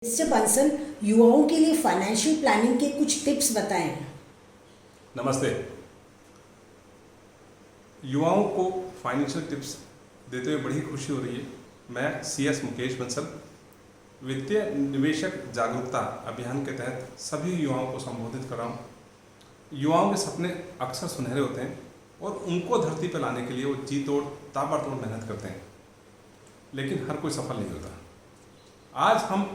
Mister Bansal, युवाओं के लिए फाइनेंशियल प्लानिंग के कुछ टिप्स बताएं। नमस्ते। युवाओं को फाइनेंशियल टिप्स देते हुए बड़ी खुशी हो रही है। मैं CS मुकेश बंसल वित्तीय निवेशक जागरूकता अभियान के तहत सभी युवाओं को संबोधित कर रहा हूँ। युवाओं के सपने अक्सर सुनहरे होते हैं और उनको धरती पर लाने के लिए वो जी तोड़ ताबड़तोड़ मेहनत करते हैं, लेकिन हर कोई सफल नहीं होता। आज हम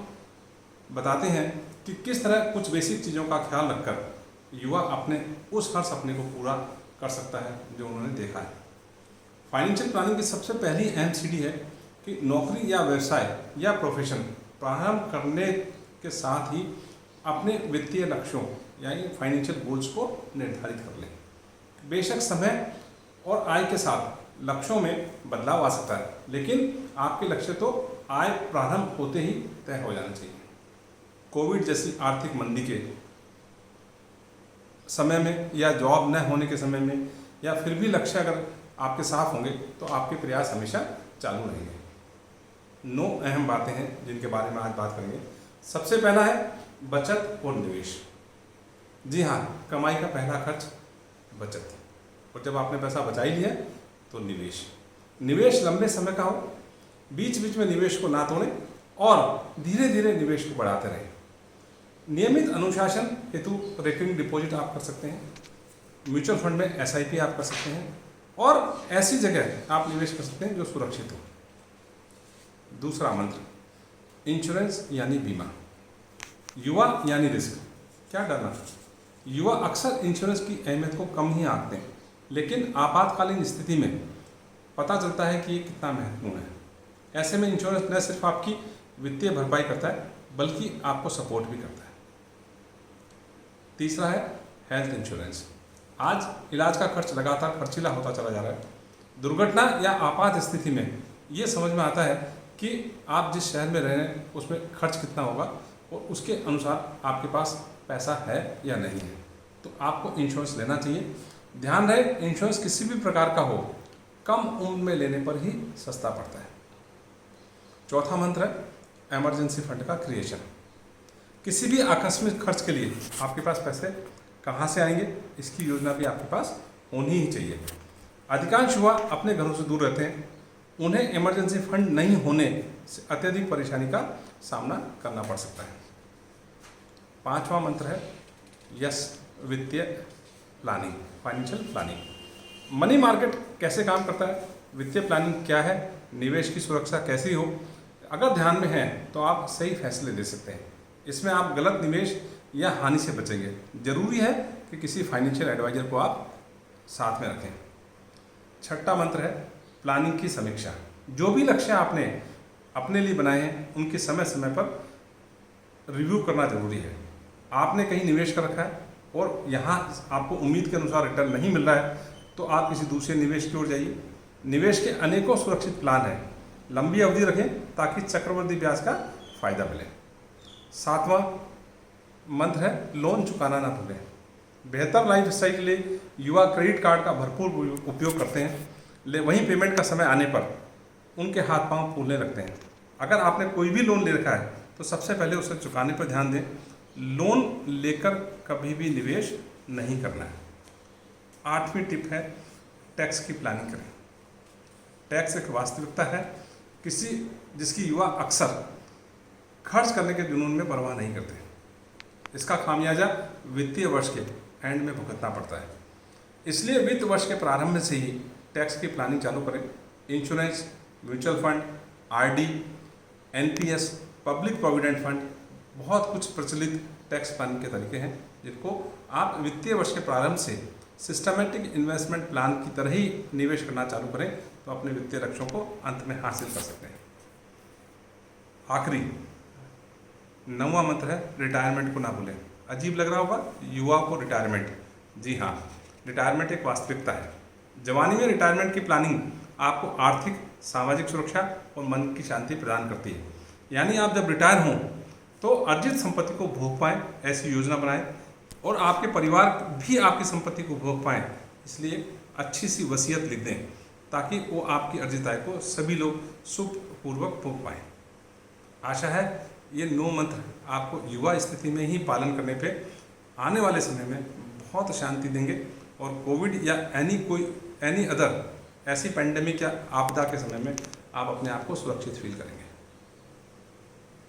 बताते हैं कि किस तरह कुछ बेसिक चीज़ों का ख्याल रखकर युवा अपने उस हर सपने को पूरा कर सकता है जो उन्होंने देखा है। फाइनेंशियल प्लानिंग की सबसे पहली अहम सीढ़ी है कि नौकरी या व्यवसाय या प्रोफेशन प्रारंभ करने के साथ ही अपने वित्तीय लक्ष्यों यानी फाइनेंशियल गोल्स को निर्धारित कर लें। बेशक समय और आय के साथ लक्ष्यों में बदलाव आ सकता है, लेकिन आपके लक्ष्य तो आय प्रारंभ होते ही तय हो जाना चाहिए। कोविड जैसी आर्थिक मंदी के समय में या जॉब न होने के समय में या फिर भी लक्ष्य अगर आपके साफ होंगे तो आपके प्रयास हमेशा चालू रहेंगे। 9 अहम बातें हैं जिनके बारे में आज बात करेंगे। सबसे पहला है बचत और निवेश। जी हाँ, कमाई का पहला खर्च बचत, और जब आपने पैसा बचा ही लिया तो निवेश लंबे समय का हो, बीच बीच में निवेश को ना तोड़ें और धीरे धीरे निवेश को बढ़ाते रहें। नियमित अनुशासन हेतु रेकरिंग डिपॉजिट आप कर सकते हैं, म्यूचुअल फंड में SIP आप कर सकते हैं और ऐसी जगह आप निवेश कर सकते हैं जो सुरक्षित हो। दूसरा मंत्र इंश्योरेंस यानी बीमा। युवा यानी रिस्क, क्या डरना। युवा अक्सर इंश्योरेंस की अहमियत को कम ही आंकते हैं, लेकिन आपातकालीन स्थिति में पता चलता है कि ये कितना महत्वपूर्ण है। ऐसे में इंश्योरेंस न सिर्फ आपकी वित्तीय भरपाई करता है बल्कि आपको सपोर्ट भी करता है। तीसरा है हेल्थ इंश्योरेंस। आज इलाज का खर्च लगातार खर्चीला होता चला जा रहा है। दुर्घटना या आपात स्थिति में ये समझ में आता है कि आप जिस शहर में रह रहे हैं उसमें खर्च कितना होगा और उसके अनुसार आपके पास पैसा है या नहीं है, तो आपको इंश्योरेंस लेना चाहिए। ध्यान रहे, इंश्योरेंस किसी भी प्रकार का हो, कम उम्र में लेने पर ही सस्ता पड़ता है। चौथा मंत्र है इमरजेंसी फंड का क्रिएशन। किसी भी आकस्मिक खर्च के लिए आपके पास पैसे कहाँ से आएंगे, इसकी योजना भी आपके पास होनी ही चाहिए। अधिकांश युवा अपने घरों से दूर रहते हैं, उन्हें इमरजेंसी फंड नहीं होने से अत्यधिक परेशानी का सामना करना पड़ सकता है। पांचवा मंत्र है यस वित्तीय planning, financial planning. Money market कैसे काम करता है, वित्तीय प्लानिंग क्या है, निवेश की सुरक्षा कैसी हो, अगर ध्यान में है तो आप सही फैसले ले सकते हैं। इसमें आप गलत निवेश या हानि से बचेंगे। जरूरी है कि किसी फाइनेंशियल एडवाइजर को आप साथ में रखें। छठा मंत्र है प्लानिंग की समीक्षा। जो भी लक्ष्य आपने अपने लिए बनाए हैं उनकी समय समय पर रिव्यू करना जरूरी है। आपने कहीं निवेश कर रखा है और यहाँ आपको उम्मीद के अनुसार रिटर्न नहीं मिल रहा है तो आप किसी दूसरे निवेश की ओर जाइए। निवेश के अनेकों सुरक्षित प्लान हैं, लंबी अवधि रखें ताकि चक्रवृद्धि ब्याज का फायदा मिले। सातवां मंत्र है लोन चुकाना ना भूलें। बेहतर लाइफ स्टाइल के लिए युवा क्रेडिट कार्ड का भरपूर उपयोग करते हैं, वहीं पेमेंट का समय आने पर उनके हाथ पांव फूलने लगते हैं। अगर आपने कोई भी लोन ले रखा है तो सबसे पहले उसे चुकाने पर ध्यान दें। लोन लेकर कभी भी निवेश नहीं करना है। आठवीं टिप है टैक्स की प्लानिंग करें। टैक्स एक वास्तविकता है जिसकी युवा अक्सर खर्च करने के जुनून में परवाह नहीं करते। इसका खामियाजा वित्तीय वर्ष के एंड में भुगतना पड़ता है। इसलिए वित्त वर्ष के प्रारंभ से ही टैक्स की प्लानिंग चालू करें। Insurance, mutual fund, RD, NPS, public provident fund, बहुत कुछ प्रचलित टैक्स प्लानिंग के तरीके हैं जिनको आप वित्तीय वर्ष के प्रारंभ से सिस्टमेटिक इन्वेस्टमेंट प्लान की तरह ही निवेश करना चालू करें तो अपने वित्तीय लक्ष्यों को अंत में हासिल कर सकते हैं। आखिरी 9वां मंत्र है रिटायरमेंट को ना भूलें। अजीब लग रहा होगा युवा को रिटायरमेंट, जी हाँ, रिटायरमेंट एक वास्तविकता है। जवानी में रिटायरमेंट की प्लानिंग आपको आर्थिक सामाजिक सुरक्षा और मन की शांति प्रदान करती है। यानी आप जब रिटायर हों तो अर्जित संपत्ति को भोग पाएँ, ऐसी योजना बनाएं और आपके परिवार भी आपकी संपत्ति को भोग पाएँ। इसलिए अच्छी सी वसीयत लिख दें ताकि वो आपकी अर्जित आय को सभी लोग सुखपूर्वक भोग पाएँ। आशा है ये 9 मंत्र आपको युवा स्थिति में ही पालन करने पे आने वाले समय में बहुत शांति देंगे और कोविड या एनी अदर ऐसी पैंडेमिक या आपदा के समय में आप अपने आप को सुरक्षित फील करेंगे।